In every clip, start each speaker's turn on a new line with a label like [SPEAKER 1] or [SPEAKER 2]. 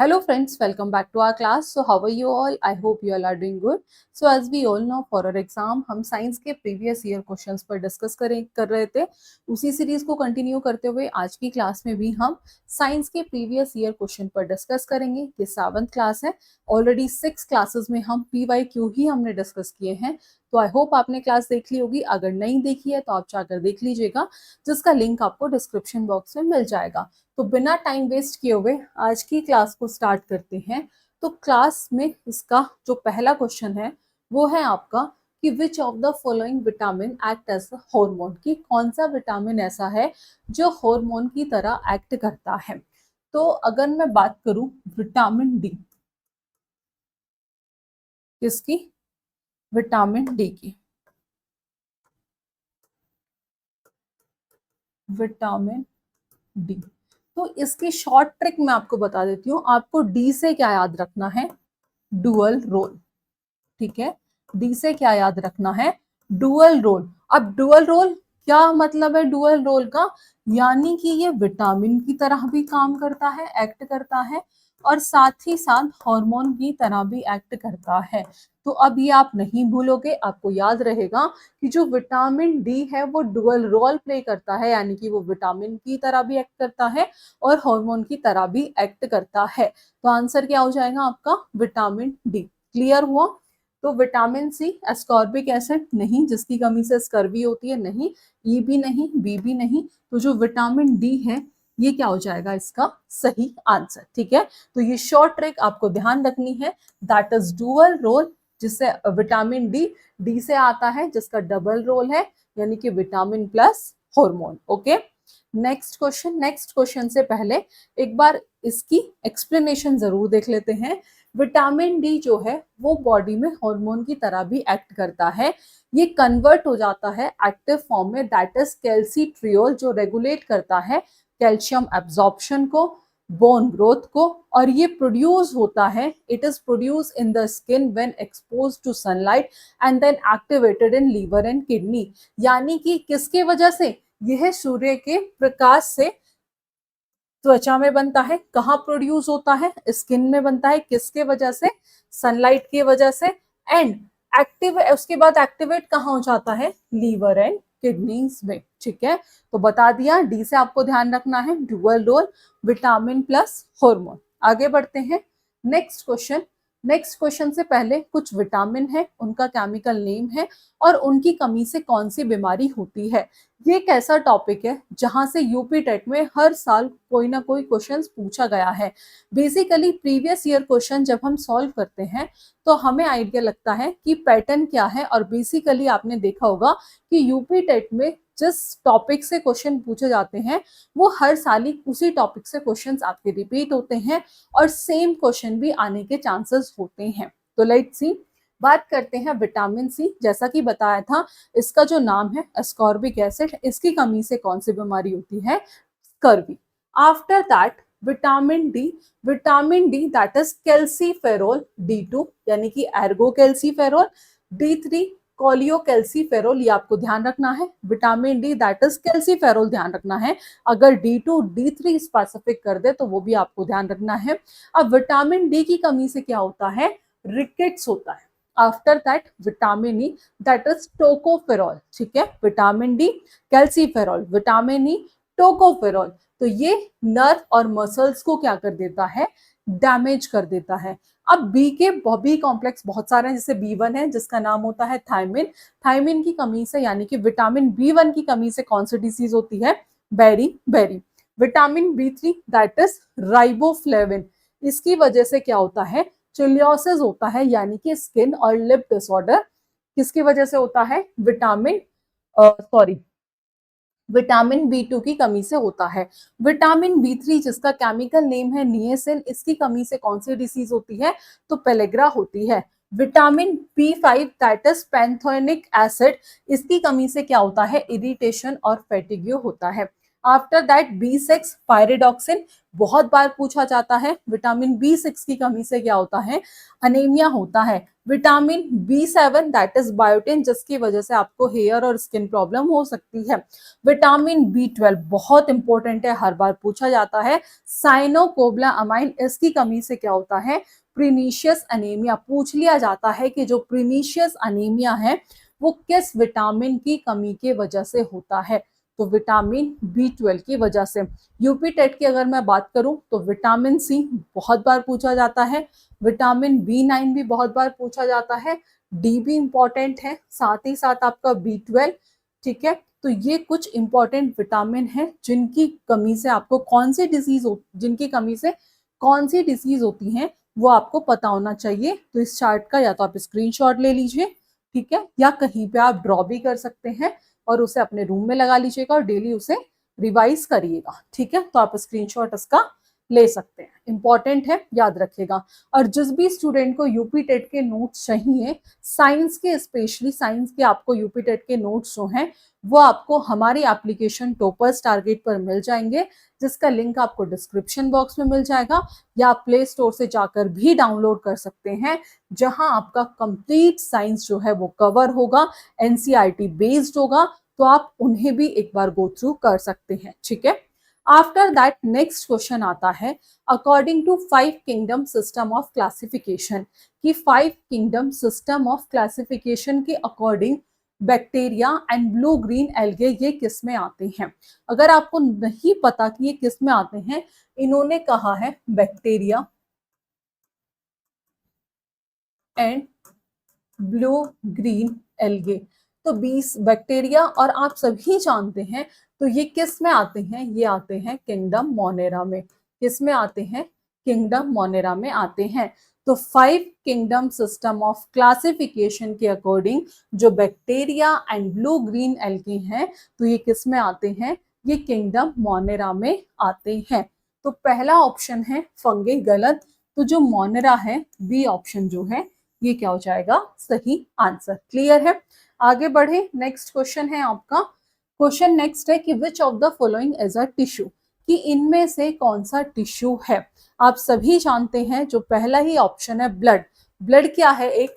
[SPEAKER 1] Hello friends, welcome back to our class. So how are you all? I hope you all are doing good. So as we all know for our exam हम science के previous year questions पर discuss कर रहे थे. उसी series को continue करते हुए आज की क्लास में भी हम साइंस के प्रीवियस ईयर क्वेश्चन पर डिस्कस करेंगे. ये 7th क्लास है. ऑलरेडी 6 क्लासेस में हम PYQ ही हमने डिस्कस किए हैं. तो आई होप आपने क्लास देख ली होगी. अगर नहीं देखी है तो आप जाकर देख लीजिएगा, जिसका लिंक आपको डिस्क्रिप्शन बॉक्स में मिल जाएगा. तो बिना टाइम वेस्ट किए हुए आज की क्लास को स्टार्ट करते हैं. तो क्लास में इसका जो पहला क्वेश्चन है वो है आपका कि which of the following vitamin act as a hormone, की कौन सा विटामिन ऐसा है जो हार्मोन की तरह एक्ट करता है. तो अगर मैं बात करूं विटामिन डी, किसकी? विटामिन डी की. विटामिन डी, तो इसकी शॉर्ट ट्रिक मैं आपको बता देती हूँ. आपको डी से क्या याद रखना है? Dual role. ठीक है, डी से क्या याद रखना है? Dual role. अब डुअल रोल क्या मतलब है? डुअल रोल का यानी कि ये विटामिन की तरह भी काम करता है, एक्ट करता है, और साथ ही साथ हार्मोन की तरह भी एक्ट करता है. तो अब ये आप नहीं भूलोगे, आपको याद रहेगा कि जो विटामिन डी है वो डुअल रोल प्ले करता है, यानी कि वो विटामिन की तरह भी एक्ट करता है और हार्मोन की तरह भी एक्ट करता है. तो आंसर क्या हो जाएगा आपका? Vitamin D. क्लियर हुआ? तो विटामिन सी, एस्कॉर्बिक एसिड नहीं, जिसकी कमी से स्कर्वी होती है, नहीं. ई भी नहीं, बी भी नहीं. तो जो विटामिन डी है ये क्या हो जाएगा इसका सही आंसर. ठीक है, तो ये शॉर्ट ट्रिक आपको ध्यान रखनी है. दैट इज डुअल रोल, जिससे विटामिन डी डी से आता है, जिसका डबल रोल है, यानी कि vitamin plus hormone. Okay, next question से पहले एक बार इसकी एक्सप्लेनेशन जरूर देख लेते हैं. विटामिन डी जो है वो बॉडी में हार्मोन की तरह भी एक्ट करता है. ये कन्वर्ट हो जाता है एक्टिव फॉर्म में, दैट इज कैल्सीट्रियोल, जो रेगुलेट करता है कैल्शियम एब्जॉर्प्शन को, बोन ग्रोथ को, और ये प्रोड्यूस होता है, it is produce in the skin when expose to sunlight and then activated in liver and kidney. यानी कि किसके वजह से? यह सूर्य के प्रकाश से त्वचा में बनता है. कहाँ प्रोड्यूस होता है? स्किन में बनता है. किसके वजह से? सनलाइट की वजह से. एंड एक्टिव, उसके बाद एक्टिवेट कहाँ हो जाता है? लीवर एंड किडनीज में. ठीक है, तो बता दिया. डी से आपको ध्यान रखना है, dual role, vitamin plus hormone. आगे बढ़ते हैं. नेक्स्ट क्वेश्चन से पहले कुछ विटामिन है, उनका केमिकल नेम है, और उनकी कमी से कौन सी बीमारी होती है. ये एक ऐसा टॉपिक है जहां से यूपी टेट में हर साल कोई ना कोई क्वेश्चन पूछा गया है. बेसिकली प्रीवियस ईयर क्वेश्चन जब हम सॉल्व करते हैं तो हमें आइडिया लगता है कि पैटर्न क्या है. और बेसिकली आपने देखा होगा कि यूपी टेट में जिस टॉपिक से क्वेश्चन पूछे जाते हैं वो हर साल ही उसी टॉपिक से क्वेश्चंस आपके रिपीट होते हैं, और सेम क्वेश्चन भी आने के चांसेस होते हैं. तो लेट्स सी, बात करते हैं विटामिन सी. जैसा कि बताया था, इसका जो नाम है एस्कॉर्बिक एसिड, इसकी कमी से कौन सी बीमारी होती है? Scurvy. After that vitamin D that is calciferol D2, यानी कि एर्गो कैल्सीफेरोल. D3 कोलियो कैल्सीफेरोल, ये आपको ध्यान रखना है. Vitamin D that is calciferol ध्यान रखना है. अगर D2 D3 स्पेसिफिक कर दे तो वो भी आपको ध्यान रखना है. अब विटामिन डी की कमी से क्या होता है? रिकेट्स होता है. After that vitamin E that is tocopherol. ठीक है, vitamin D calciferol, vitamin E tocopherol. तो ये नर्व और मसल्स को क्या कर देता है? डैमेज कर देता है. अब बी के बी कॉम्प्लेक्स बहुत सारे हैं, जैसे B1 है जिसका नाम होता है थायमिन. थायमिन की कमी से, यानी कि विटामिन B1 की कमी से कौन सी डिसीज होती है? बेरी. Vitamin B3 that is riboflavin, इसकी वजह से क्या होता है? चिलियोसिस होता है, यानी कि स्किन और लिप डिसऑर्डर. किसकी वजह से होता है? विटामिन B2 की कमी से होता है. विटामिन B3 जिसका केमिकल नेम है निएसिन, इसकी कमी से कौन सी डिसीज होती है? तो पेलेग्रा होती है. Vitamin B5 that is pantothenic acid, इसकी कमी से क्या होता है? इरिटेशन और फैटिग्यू होता है. आफ्टर दैट B6 पायरिडॉक्सिन, बहुत बार पूछा जाता है। विटामिन B6 की कमी से क्या होता है, अनीमिया होता है। Vitamin B7 that is biotin, जिसकी वजह से आपको हेयर और स्किन प्रॉब्लम हो सकती है। विटामिन B12 बहुत इंपॉर्टेंट है, हर बार पूछा जाता है। साइनोकोबलामाइन, इसकी कमी से क्या होता है, प्रीनिशियस अनीमिया। पूछ लिया जाता है कि जो प्रीनिशियस अनीमिया है वो किस विटामिन की कमी के वजह से होता है, तो विटामिन B12 की वजह से। यूपी टेट की अगर मैं बात करूं तो विटामिन C बहुत बार पूछा जाता है। विटामिन B9 भी बहुत बार पूछा जाता है। डी भी इंपॉर्टेंट है, साथ ही साथ आपका B12। ठीक है, तो ये कुछ इंपॉर्टेंट विटामिन है जिनकी कमी से आपको कौन सी डिजीज हो, जिनकी कमी से कौन सी डिजीज होती है वो आपको पता होना चाहिए। तो इस चार्ट का या तो आप स्क्रीनशॉट ले लीजिए, ठीक है, या कहीं पे आप ड्रॉ भी कर सकते हैं और उसे अपने रूम में लगा लीजिएगा और डेली उसे रिवाइज करिएगा। ठीक है, तो आप स्क्रीनशॉट इसका ले सकते हैं, इंपॉर्टेंट है, याद रखिएगा। और जिस भी स्टूडेंट को यूपी टेट के नोट्स चाहिए, साइंस के, स्पेशली साइंस के आपको यूपी टेट के नोट्स जो हैं वो आपको हमारी एप्लीकेशन टॉपर्स टारगेट पर मिल जाएंगे, जिसका लिंक आपको डिस्क्रिप्शन बॉक्स में मिल जाएगा, या आप प्ले स्टोर से जाकर भी डाउनलोड कर सकते हैं, जहां आपका कंप्लीट साइंस जो है वो कवर होगा, एनसीईआरटी बेस्ड होगा, तो आप उन्हें भी एक बार गो थ्रू कर सकते हैं। ठीक है, आफ्टर दैट नेक्स्ट क्वेश्चन आता है, according to 5 kingdom system of classification, कि 5 किंगडम सिस्टम ऑफ क्लासिफिकेशन के according bacteria and blue green algae ये किस में आते हैं। अगर आपको नहीं पता कि ये किस में आते हैं, इन्होंने कहा है bacteria and blue green algae. तो 20 बैक्टीरिया, और आप सभी जानते हैं तो ये किस में आते हैं, ये आते हैं किंगडम मोनेरा में। किस में आते हैं, किंगडम मोनेरा में आते हैं। तो 5 किंगडम सिस्टम ऑफ क्लासिफिकेशन के अकॉर्डिंग जो bacteria and blue green algae हैं तो ये किस में आते हैं, ये किंगडम मोनेरा में आते हैं। तो पहला ऑप्शन है फंगे गलत, तो जो मोनेरा है बी ऑप्शन जो है ये क्या हो जाएगा, सही आंसर। क्लियर है, आगे बढ़े। नेक्स्ट क्वेश्चन है आपका, क्वेश्चन नेक्स्ट है कि which of the following is a tissue, कि इनमें से कौन सा टिश्यू है। आप सभी जानते हैं जो पहला ही ऑप्शन है ब्लड। ब्लड क्या है, एक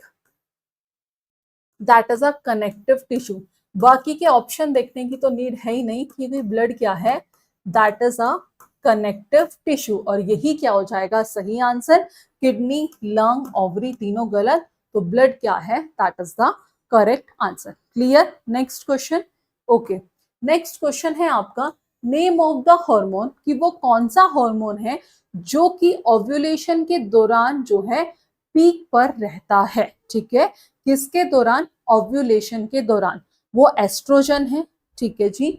[SPEAKER 1] that is a connective tissue. बाकी के ऑप्शन देखने की तो नीड है ही नहीं, क्योंकि ब्लड क्या है, that is a connective tissue, और यही क्या हो जाएगा, सही आंसर। किडनी, लंग, ओवरी तीनों गलत, तो ब्लड क्या है, that is the correct answer. Clear, next question. Okay, next question है आपका, नेम ऑफ द हार्मोन, कि वो कौन सा हार्मोन है जो कि ओव्यूलेशन के दौरान जो है पीक पर रहता है। ठीक है, किसके दौरान, ओव्यूलेशन के दौरान। वो एस्ट्रोजन है, ठीक है जी,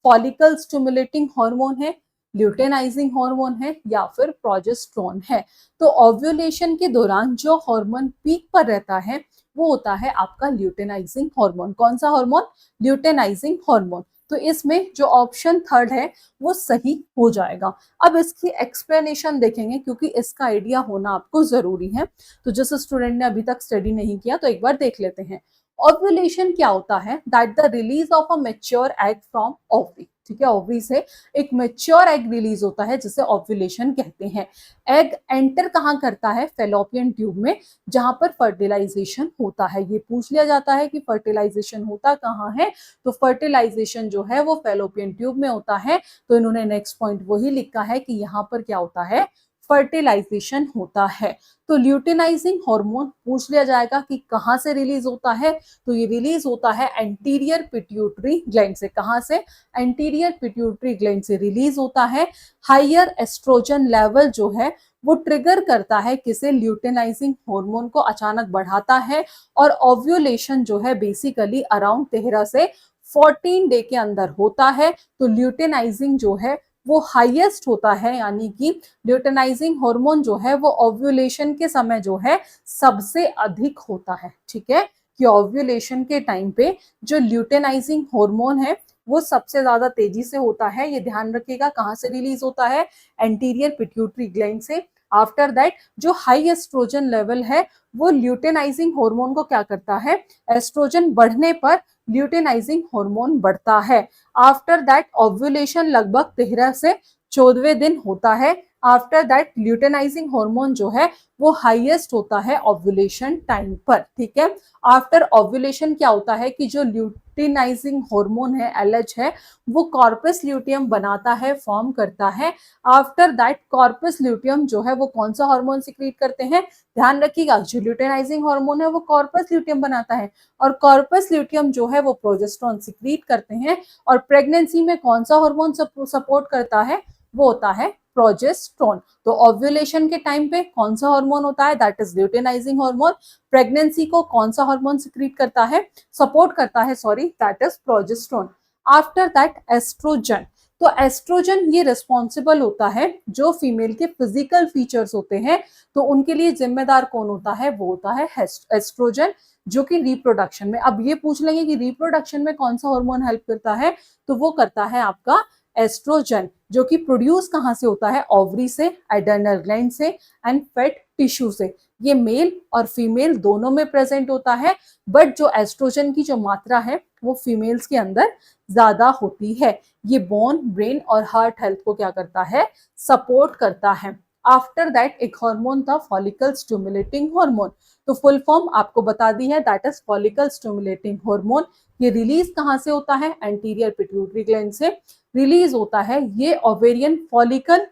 [SPEAKER 1] फॉलिकल स्टिमुलेटिंग हार्मोन है, ल्यूटेनाइजिंग हार्मोन है, या फिर प्रोजेस्टेरोन है। तो ओव्यूलेशन के दौरान जो हार्मोन पीक पर रहता है वो होता है आपका ल्यूटेनाइजिंग हार्मोन। कौन सा हार्मोन, ल्यूटेनाइजिंग हार्मोन। तो इसमें जो ऑप्शन थर्ड है वो सही हो जाएगा। अब इसकी एक्सप्लेनेशन देखेंगे, क्योंकि इसका आइडिया होना आपको जरूरी है। तो जिस स्टूडेंट ने अभी तक स्टडी नहीं किया तो एक बार देख लेते हैं। ओव्यूलेशन क्या होता है, that the release of a mature egg from ovary. ठीक है, ओवरी से एक मैच्योर एग रिलीज होता है जिसे ओव्यूलेशन कहते हैं। एग एंटर कहाँ करता है, फेलोपियन ट्यूब में, जहां पर फर्टिलाइजेशन होता है। ये पूछ लिया जाता है कि फर्टिलाइजेशन होता कहाँ है, तो फर्टिलाइजेशन जो है वो फेलोपियन ट्यूब में होता है। तो इन्होंने नेक्स्ट पॉइंट वही लिखा है कि यहाँ पर क्या होता है, फर्टिलाइजेशन होता है। तो ल्यूटेनाइजिंग हार्मोन पूछ लिया जाएगा कि कहां से रिलीज होता है, तो ये रिलीज होता है एंटीरियर पिट्यूटरी ग्लैंड से। कहां से, एंटीरियर पिट्यूटरी ग्लैंड से रिलीज होता है। हायर एस्ट्रोजन लेवल जो है वो ट्रिगर करता है किसे, ल्यूटेनाइजिंग हार्मोन को अचानक बढ़ाता है। और ओव्यूलेशन जो है बेसिकली अराउंड 13 से 14 डे के अंदर होता है। तो ल्यूटेनाइजिंग जो है वो हाईएस्ट होता है, यानी कि ल्यूटेनाइजिंग हार्मोन जो है वो ओव्यूलेशन के समय जो है सबसे अधिक होता है। ठीक है, कि ओव्यूलेशन के टाइम पे जो ल्यूटेनाइजिंग हार्मोन है वो सबसे ज्यादा तेजी से होता है। ये ध्यान रखिएगा, कहाँ से रिलीज होता है, एंटीरियर पिट्यूटरी ग्लैंड से। आफ्टर दैट जो हाई एस्ट्रोजन लेवल है वो ल्यूटेनाइजिंग हार्मोन को क्या करता है, एस्ट्रोजन बढ़ने पर ल्यूटेनाइजिंग हार्मोन बढ़ता है। आफ्टर दैट ओव्यूलेशन लगभग 13 से 14वें दिन होता है। आफ्टर दैट ल्यूटेनाइजिंग हार्मोन जो है वो हाईएस्ट होता है ओव्यूलेशन टाइम पर, ठीक है। आफ्टर ओव्यूलेशन क्या होता है कि जो ल्यूटेनाइजिंग हार्मोन है एलएच है वो कॉर्पस ल्यूटियम बनाता है, फॉर्म करता है। आफ्टर दैट कॉर्पस ल्यूटियम जो है वो कौन सा हार्मोन सिक्रीट करते हैं, ध्यान रखिएगा, जो ल्यूटेनाइजिंग हार्मोन है वो कॉर्पस ल्यूटियम बनाता है और कॉर्पस ल्यूटियम जो है वो प्रोजेस्टेरोन सिक्रीट करते हैं। और प्रेगनेंसी में कौन सा हार्मोन सपोर्ट करता है, वो होता है प्रोजेस्टेरोन। तो ओव्यूलेशन के टाइम पे कौन सा हार्मोन होता है, that is luteinising hormone. Pregnancy को कौन सा हार्मोन सिक्रीट करता है, सपोर्ट करता है, sorry, that is progesterone. After that estrogen, तो एस्ट्रोजन ये रिस्पॉन्सिबल होता है जो फीमेल के फिजिकल फीचर्स होते हैं, तो उनके लिए जिम्मेदार कौन होता है, वो होता है एस्ट्रोजन, जो कि रिप्रोडक्शन में, अब ये पूछ लेंगे कि रिप्रोडक्शन में कौन सा हार्मोन हेल्प करता है, तो वो करता है आपका एस्ट्रोजन, जो कि प्रोड्यूस कहां से होता है, ओवरी से, एडर्नल ग्लैंड से एंड फेट टिश्यू से। ये मेल और फीमेल दोनों में प्रेजेंट होता है, बट जो एस्ट्रोजन की जो मात्रा है वो फीमेल्स के अंदर ज्यादा होती है। ये बोन, ब्रेन और हार्ट हेल्थ को क्या करता है, सपोर्ट करता है। आफ्टर दैट एक हार्मोन था फॉलिकल स्टिमुलेटिंग हार्मोन, तो फुल फॉर्म आपको बता दी है, that is follicle stimulating hormone. ये रिलीज कहां से होता है, एंटीरियर पिट्यूटरी ग्लैंड से रिलीज होता है। ये ovarian follicle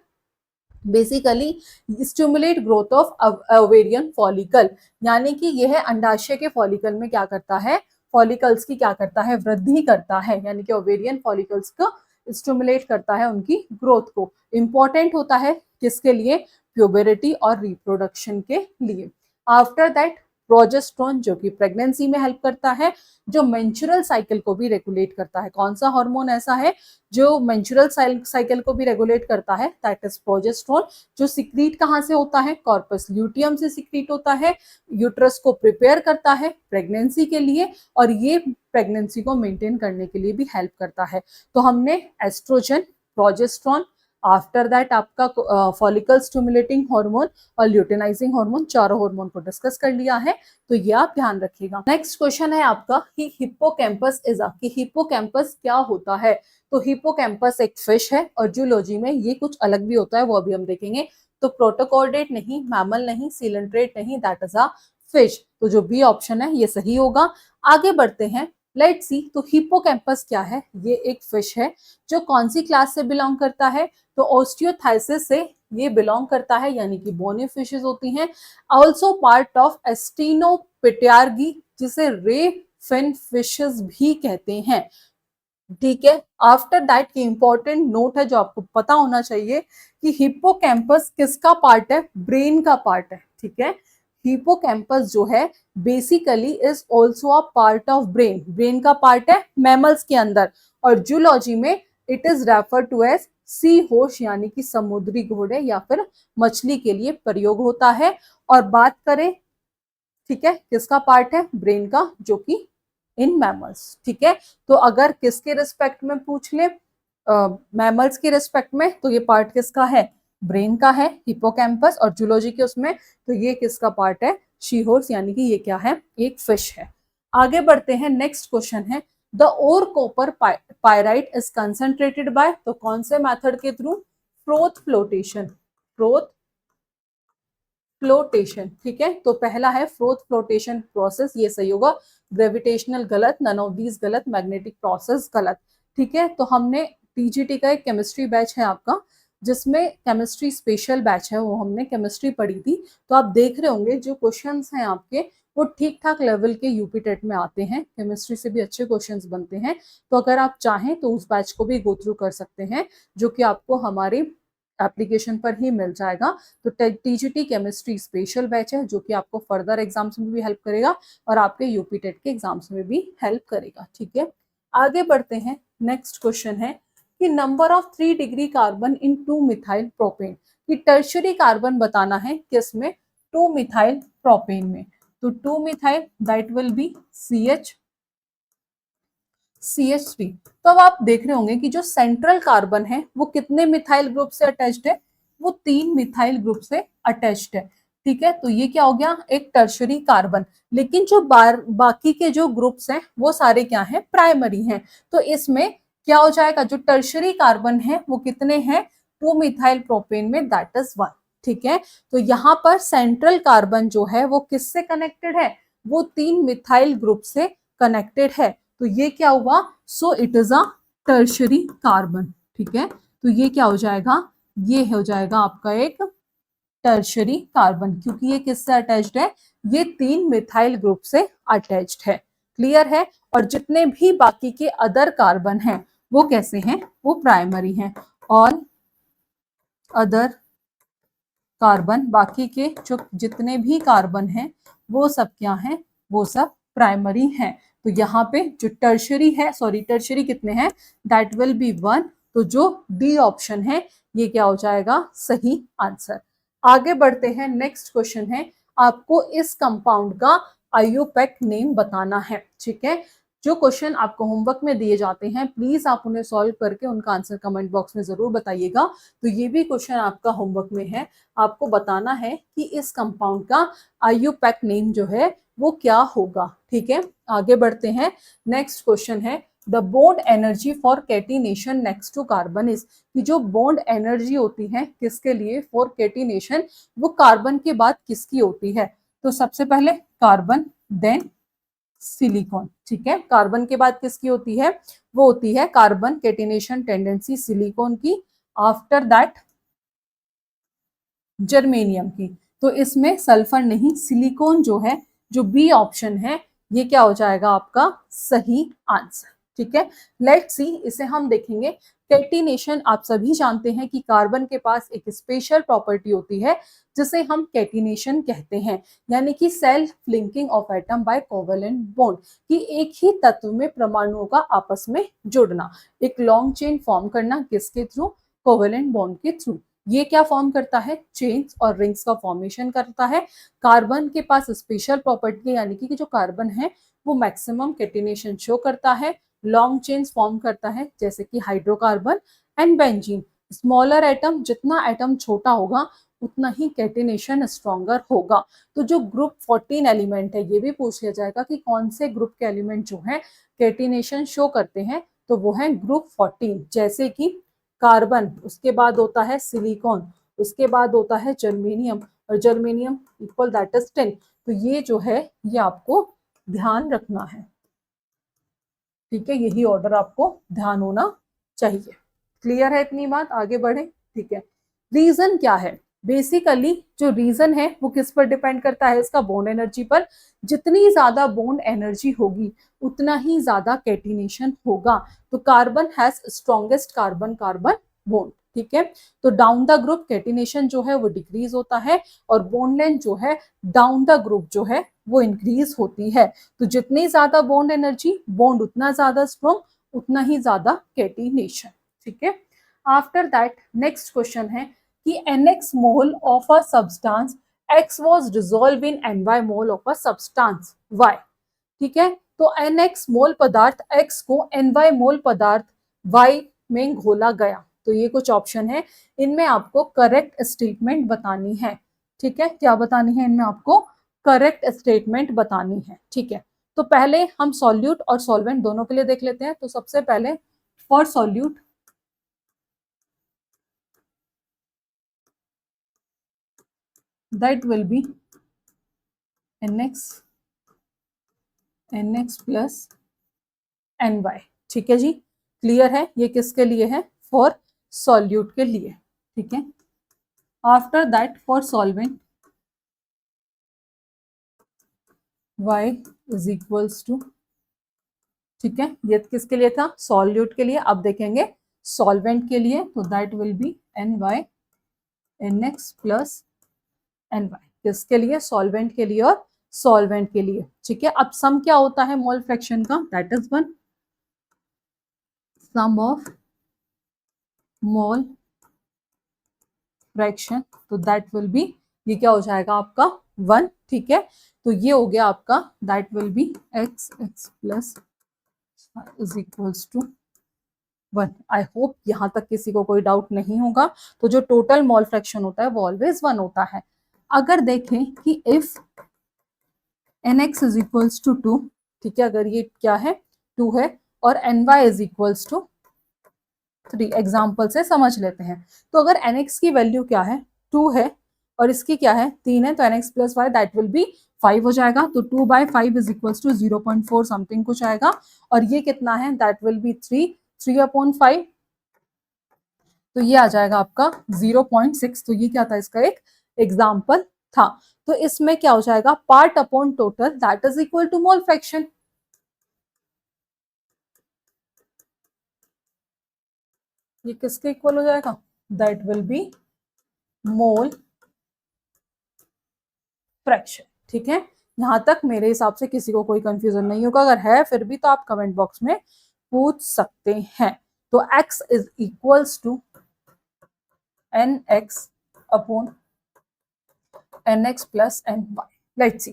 [SPEAKER 1] basically stimulate growth of ovarian follicle, यानी कि यह अंडाशय के फॉलिकल में क्या करता है, फॉलिकल्स की क्या करता है, वृद्धि करता है, यानी कि ओवेरियन फॉलिकल्स को स्टिमुलेट करता है उनकी ग्रोथ को। इंपॉर्टेंट होता है किसके लिए, प्यूबरिटी और रिप्रोडक्शन के लिए। आफ्टर दैट प्रोजेस्टेरोन जो कि प्रेगनेंसी में हेल्प करता है, जो मेंस्ट्रुअल साइकिल को भी रेगुलेट करता है। कौन सा हार्मोन ऐसा है जो मेंस्ट्रुअल साइकिल को भी रेगुलेट करता है, दैट इज प्रोजेस्टेरोन, जो सिक्रीट कहां से होता है, कॉर्पस ल्यूटियम से सिक्रीट होता है, यूट्रस को प्रिपेयर करता है प्रेगनेंसी के लिए और ये प्रेगनेंसी को मेंटेन करने के लिए भी हेल्प करता है। तो हमने एस्ट्रोजन, प्रोजेस्टेरोन, आफ्टर दैट आपका फॉलिकल स्टिमुलेटिंग हार्मोन और ल्यूटेनाइजिंग हार्मोन, चारों हार्मोन को डिस्कस कर लिया है, तो ये आप ध्यान रखिएगा। नेक्स्ट क्वेश्चन है आपका कि हिप्पोकैम्पस इज अ, कि हिप्पोकैम्पस क्या होता है। तो हिप्पोकैम्पस एक फिश है और जूलॉजी में ये कुछ अलग भी होता है, वो अभी हम देखेंगे। तो प्रोटोकॉर्डेट नहीं, मैमल नहीं, सिलेंट्रेट नहीं, दैट इज अ फिश। तो जो बी ऑप्शन है ये सही होगा। आगे बढ़ते हैं, लेट्स सी, तो हिप्पोकैम्पस क्या है, ये एक फिश है जो कौन सी क्लास से बिलोंग करता है, तो ओस्टियोथाइसिस से ये बिलोंग करता है, यानी कि बोनी फिशेस होती हैं। ऑल्सो पार्ट ऑफ एस्टिनोपिटेरार्गी, जिसे रे फिन फिशेस भी कहते हैं, ठीक है। आफ्टर दैट की इंपॉर्टेंट नोट है जो आपको पता होना चाहिए कि हिप्पोकैम्पस किसका पार्ट है, ब्रेन का पार्ट है, ठीक है। हिप्पोकैम्पस जो है basically is also a part of brain, brain का पार्ट है मैमल्स के अंदर, और जूलॉजी में it is refer to as sea horse, यानी कि समुद्री घोड़े या फिर मछली के लिए प्रयोग होता है। और बात करें, ठीक है, किसका पार्ट है, ब्रेन का, जो कि इन मैमल्स, ठीक है। तो अगर किसके रिस्पेक्ट में पूछ ले, मैमल्स के रिस्पेक्ट में, तो ये पार्ट किसका है, ब्रेन का है हिप्पोकैम्पस, और जूलॉजी के उसमें तो ये किसका पार्ट है, शीहोर्स, यानी कि ये क्या है, एक फिश है। आगे बढ़ते हैं, नेक्स्ट क्वेश्चन है the ore copper pyrite is concentrated by, तो कौन से मेथड के थ्रू, फ्रोथ फ्लोटेशन, फ्रोथ फ्लोटेशन, ठीक है। तो पहला है फ्रोथ फ्लोटेशन प्रोसेस, ये सही होगा। ग्रेविटेशनल गलत, नन ऑफ दीज गलत, मैग्नेटिक प्रोसेस गलत, ठीक है। तो हमने टीजीटी का एक केमिस्ट्री बैच है आपका, जिसमें केमिस्ट्री स्पेशल बैच है, वो हमने केमिस्ट्री पढ़ी थी। तो आप देख रहे होंगे जो क्वेश्चंस हैं आपके वो ठीक ठाक लेवल के यूपी टेट में आते हैं, केमिस्ट्री से भी अच्छे क्वेश्चंस बनते हैं। तो अगर आप चाहें तो उस बैच को भी गो थ्रू कर सकते हैं, जो कि आपको हमारी एप्लीकेशन पर ही मिल जाएगा। तो टीजीटी केमिस्ट्री स्पेशल बैच है, जो कि आपको फर्दर एग्जाम्स में भी हेल्प करेगा और आपके यूपी टेट के एग्जाम्स में भी हेल्प करेगा, ठीक है। आगे बढ़ते हैं, नेक्स्ट क्वेश्चन है कि number of 3 degree carbon in 2 methyl propane, कि टर्शरी कार्बन बताना है किसमें, 2 मिथाइल प्रोपेन में। तो 2 methyl that will B CH3। तो अब आप देख रहे होंगे कि जो सेंट्रल कार्बन है वो कितने मिथाइल ग्रुप से अटैच्ड है, वो 3 मिथाइल ग्रुप से अटैच्ड है। ठीक है, तो ये क्या हो गया, एक टर्शरी कार्बन। लेकिन जो बाकी के जो ग्रुप्स हैं वो सारे क्या हैं, प्राइमरी हैं। तो इसमें क्या हो जाएगा, जो टर्शरी कार्बन है वो कितने हैं, 2 मिथाइल प्रोपेन में, दैट इज 1। ठीक है, तो यहाँ पर सेंट्रल कार्बन जो है वो किससे कनेक्टेड है, वो 3 मिथाइल ग्रुप से कनेक्टेड है। तो ये क्या हुआ, so it is a tertiary carbon. ठीक है, तो ये क्या हो जाएगा, ये हो जाएगा आपका एक टर्शरी कार्बन, क्योंकि ये किससे अटैच्ड है, ये 3 मिथाइल ग्रुप से अटैच्ड है। क्लियर है, और जितने भी बाकी के अदर कार्बन हैं वो कैसे हैं, वो प्राइमरी हैं। ऑल अदर कार्बन, बाकी के जो जितने भी कार्बन हैं वो सब क्या हैं, वो सब प्राइमरी हैं। तो यहाँ पे जो टर्शरी है, सॉरी टर्शरी कितने हैं, दैट विल बी 1। तो जो डी ऑप्शन है ये क्या हो जाएगा, सही आंसर। आगे बढ़ते हैं, नेक्स्ट क्वेश्चन है, आपको इस कंपाउंड का आईयूपैक नेम बताना है। ठीक है, जो क्वेश्चन आपको होमवर्क में दिए जाते हैं प्लीज आप उन्हें सॉल्व करके उनका आंसर कमेंट बॉक्स में जरूर बताइएगा। तो ये भी क्वेश्चन आपका होमवर्क में है, आपको बताना है कि इस कंपाउंड का आईयूपैक नेम जो है वो क्या होगा। ठीक है, आगे बढ़ते हैं, नेक्स्ट क्वेश्चन है, the bond energy for catenation next to carbon is, कि जो बॉन्ड एनर्जी होती है किसके लिए, फॉर कैटिनेशन, वो कार्बन के बाद किसकी होती है। तो सबसे पहले कार्बन, देन सिलिकॉन। ठीक है, कार्बन के बाद किसकी होती है, वो होती है कार्बन कैटिनेशन टेंडेंसी सिलिकॉन की, आफ्टर दैट जर्मेनियम की। तो इसमें सल्फर नहीं, सिलिकॉन जो है, जो बी ऑप्शन है, ये क्या हो जाएगा आपका सही आंसर। ठीक है, लेट्स सी, इसे हम देखेंगे। कैटिनेशन आप सभी जानते हैं कि कार्बन के पास एक स्पेशल प्रॉपर्टी होती है जिसे हम कैटिनेशन कहते हैं, यानी कि self linking of atom by covalent bond, कि एक ही तत्व में परमाणुओं का आपस में जुड़ना, एक लॉन्ग चेन फॉर्म करना, किसके थ्रू, कोवेलेंट बॉन्ड के थ्रू। ये क्या फॉर्म करता है, चेन्स और रिंग्स का फॉर्मेशन करता है। कार्बन के पास स्पेशल प्रॉपर्टी है, यानी कि जो कार्बन है वो मैक्सिमम कैटिनेशन शो करता है, लॉन्ग चेन्स फॉर्म करता है, जैसे कि hydrocarbon and benzene. Smaller atom, जितना एटम छोटा होगा उतना ही कैटिनेशन स्ट्रॉन्गर होगा। तो जो ग्रुप 14 एलिमेंट है, ये भी पूछ लिया जाएगा कि कौन से ग्रुप के एलिमेंट जो है कैटिनेशन शो करते हैं, तो वो है ग्रुप 14, जैसे कि कार्बन, उसके बाद होता है सिलिकॉन, उसके बाद होता है जर्मेनियम, और जर्मेनियम इक्वल दैट इज 10। तो ये जो है ये आपको ध्यान रखना है। ठीक है, यही ऑर्डर आपको ध्यान होना चाहिए। क्लियर है इतनी बात, आगे बढ़े। ठीक है, रीजन क्या है, बेसिकली जो रीजन है वो किस पर डिपेंड करता है, इसका बॉन्ड एनर्जी पर। जितनी ज्यादा बॉन्ड एनर्जी होगी उतना ही ज्यादा कैटिनेशन होगा। तो carbon has strongest carbon carbon bond. ठीक है, तो डाउन द ग्रुप कैटिनेशन जो है वो डिक्रीज होता है, और बॉन्ड लेंथ जो है डाउन द ग्रुप जो है वो इंक्रीज होती है। तो जितनी ज्यादा बॉन्ड एनर्जी, बॉन्ड उतना ज्यादा स्ट्रॉन्ग, उतना ही ज्यादा कैटिनेशन। ठीक है, आफ्टर दैट नेक्स्ट क्वेश्चन है कि nx mole of a substance x was dissolved in ny mole of a substance y। ठीक है, तो nx मोल पदार्थ x को ny मोल पदार्थ y में घोला गया। तो ये कुछ ऑप्शन है, इनमें आपको करेक्ट स्टेटमेंट बतानी है। ठीक है, क्या बतानी है, इनमें आपको करेक्ट स्टेटमेंट बतानी है। ठीक है, तो पहले हम सॉल्यूट और सॉल्वेंट दोनों के लिए देख लेते हैं। तो सबसे पहले for solute, that will be nx plus ny। ठीक है जी, क्लियर है, ये किसके लिए है, फॉर सॉल्यूट के लिए। ठीक है, after that for solvent y is equals to, ठीक है, ये किसके लिए था, सॉल्यूट के लिए। अब देखेंगे सॉल्वेंट के लिए, तो that will B ny nx plus ny, किसके लिए, सॉल्वेंट के लिए और सॉल्वेंट के लिए। ठीक है, अब सम क्या होता है मोल फ्रैक्शन का, that is 1, sum of mole fraction, तो दैट विल बी, ये क्या हो जाएगा आपका 1। ठीक है, तो ये हो गया आपका, that will be x plus is equals to 1। I hope यहाँ तक किसी को कोई डाउट नहीं होगा। तो जो टोटल मोल फ्रैक्शन होता है वो ऑलवेज 1 होता है। अगर देखें कि if nx is equals to 2, ठीक है, अगर ये क्या है 2 है और ny is equals to 3, example से समझ लेते हैं। तो अगर nx की वैल्यू क्या है 2 है और इसकी क्या है 3 है, तो nx plus y that will be 5 हो जाएगा। तो 2/5 इज इक्वल्स टू 0.4 समथिंग कुछ आएगा। और ये कितना है दैट विल बी 3/5, तो ये आ जाएगा आपका 0.6। तो ये क्या था, इसका एक एग्जाम्पल था। तो इसमें क्या हो जाएगा, part upon total that is equal to mole fraction. ये किसके इक्वल हो जाएगा, that will be mole fraction. ठीक है, यहां तक मेरे हिसाब से किसी को कोई कंफ्यूजन नहीं होगा। अगर है फिर भी तो आप कमेंट बॉक्स में पूछ सकते हैं। तो x is equals to nx upon nx plus ny। Let's see.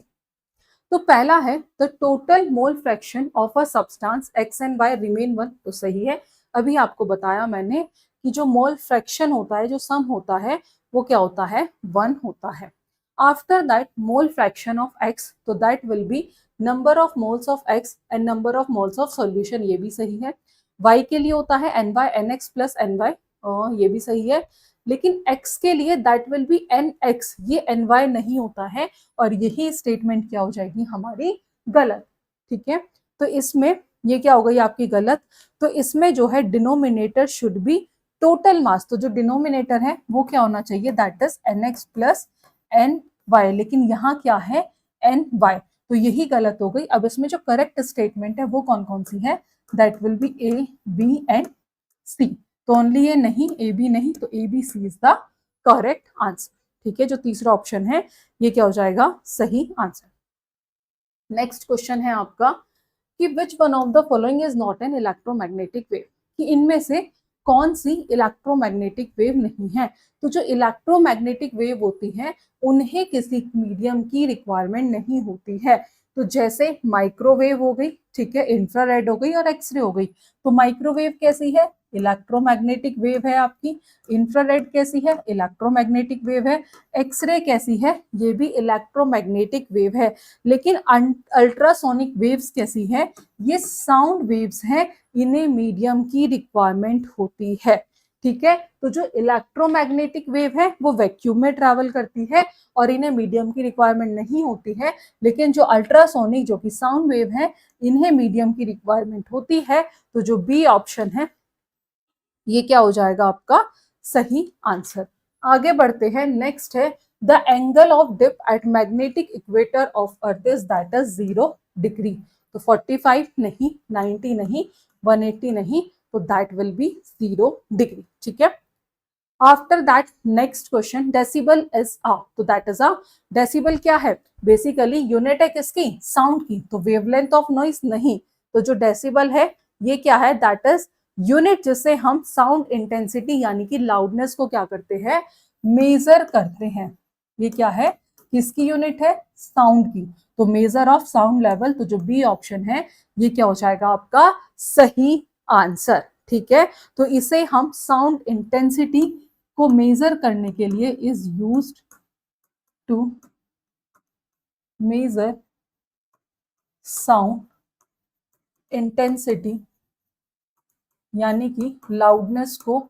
[SPEAKER 1] तो पहला है the total mole fraction of a substance x and y remain 1। तो सही है। अभी आपको बताया मैंने कि जो मोल फ्रैक्शन होता है, जो सम होता है, वो क्या होता है 1 होता है। After that mole fraction of X, तो that will be number of moles of X and number of moles of solution. ये भी सही है। वाई के लिए होता है N Y N X plus N Y, ये भी सही है। लेकिन x के लिए दैट विल बी nx, ये ny नहीं होता है। और यही स्टेटमेंट क्या हो जाएगी हमारी गलत। ठीक है, तो इसमें ये क्या हो गई आपकी गलत। तो इसमें जो है denominator should be total mass. तो जो डिनोमिनेटर है वो क्या होना चाहिए, that is nx plus ny। लेकिन यहाँ क्या है ny, तो यही गलत हो गई। अब इसमें जो करेक्ट स्टेटमेंट है वो कौन कौन सी है, that will be a b and c। तो ओनली ये नहीं, ए बी नहीं, तो A B C is the correct answer. ठीक है, जो तीसरा ऑप्शन है ये क्या हो जाएगा, सही आंसर। नेक्स्ट क्वेश्चन है आपका कि which one of the following is not an electromagnetic wave, कि इनमें से कौन सी इलेक्ट्रोमैग्नेटिक वेव नहीं है। तो जो इलेक्ट्रोमैग्नेटिक वेव होती है उन्हें किसी मीडियम की रिक्वायरमेंट नहीं होती है। तो जैसे माइक्रोवेव हो गई, ठीक है, इंफ्रारेड हो गई और एक्सरे हो गई। तो माइक्रोवेव कैसी है, इलेक्ट्रोमैग्नेटिक वेव है आपकी। इंफ्रारेड कैसी है, इलेक्ट्रोमैग्नेटिक वेव है। एक्सरे कैसी है, ये भी इलेक्ट्रोमैग्नेटिक वेव है। लेकिन अल्ट्रासोनिक वेव्स कैसी है, ये साउंड वेव्स हैं, इन्हें मीडियम की रिक्वायरमेंट होती है। ठीक है, तो जो इलेक्ट्रोमैग्नेटिक वेव है वो वैक्यूम में ट्रैवल करती है और इन्हें मीडियम की रिक्वायरमेंट नहीं होती है। लेकिन जो अल्ट्रासोनिक, जो कि साउंड वेव है, इन्हें मीडियम की रिक्वायरमेंट होती है। तो जो बी ऑप्शन है ये क्या हो जाएगा आपका सही आंसर। आगे बढ़ते हैं। नेक्स्ट है the angle of dip at magnetic equator of earth is that is 0 degree. तो 45 नहीं, 90 नहीं, 180 नहीं, तो दैट विल बी 0 डिग्री। ठीक है, after that next question, decibel is आ। तो दैट इज आ, डेसिबल क्या है, बेसिकली यूनिट है किसकी, साउंड की। तो वेवलेंथ ऑफ नॉइस नहीं। तो जो डेसिबल है ये क्या है, दैट इज यूनिट जिससे हम साउंड इंटेंसिटी यानी कि लाउडनेस को क्या करते हैं, मेजर करते हैं। ये क्या है, किसकी यूनिट है, साउंड की। तो मेजर ऑफ साउंड लेवल। तो जो बी ऑप्शन है ये क्या हो जाएगा आपका सही आंसर। ठीक है, तो इसे हम साउंड इंटेंसिटी को मेजर करने के लिए is used to measure sound intensity, यानी कि लाउडनेस को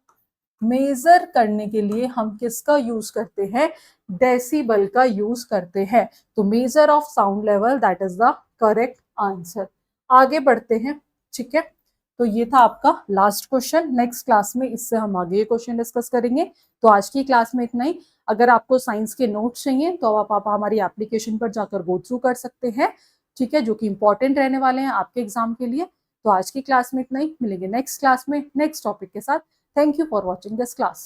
[SPEAKER 1] मेजर करने के लिए हम किसका यूज करते हैं, डेसिबल का यूज करते हैं। तो measure of sound level that is the correct answer. आगे बढ़ते हैं। ठीक है, तो ये था आपका लास्ट क्वेश्चन। नेक्स्ट क्लास में इससे हम आगे ये क्वेश्चन डिस्कस करेंगे। तो आज की क्लास में इतना ही। अगर आपको साइंस के नोट्स चाहिए तो आप हमारी एप्लीकेशन पर जाकर गो थ्रू कर सकते हैं। ठीक है, जो कि इंपॉर्टेंट रहने वाले हैं आपके एग्जाम के लिए। तो आज की क्लास में इतना ही, मिलेंगे नेक्स्ट क्लास में नेक्स्ट टॉपिक के साथ। Thank you for watching this class.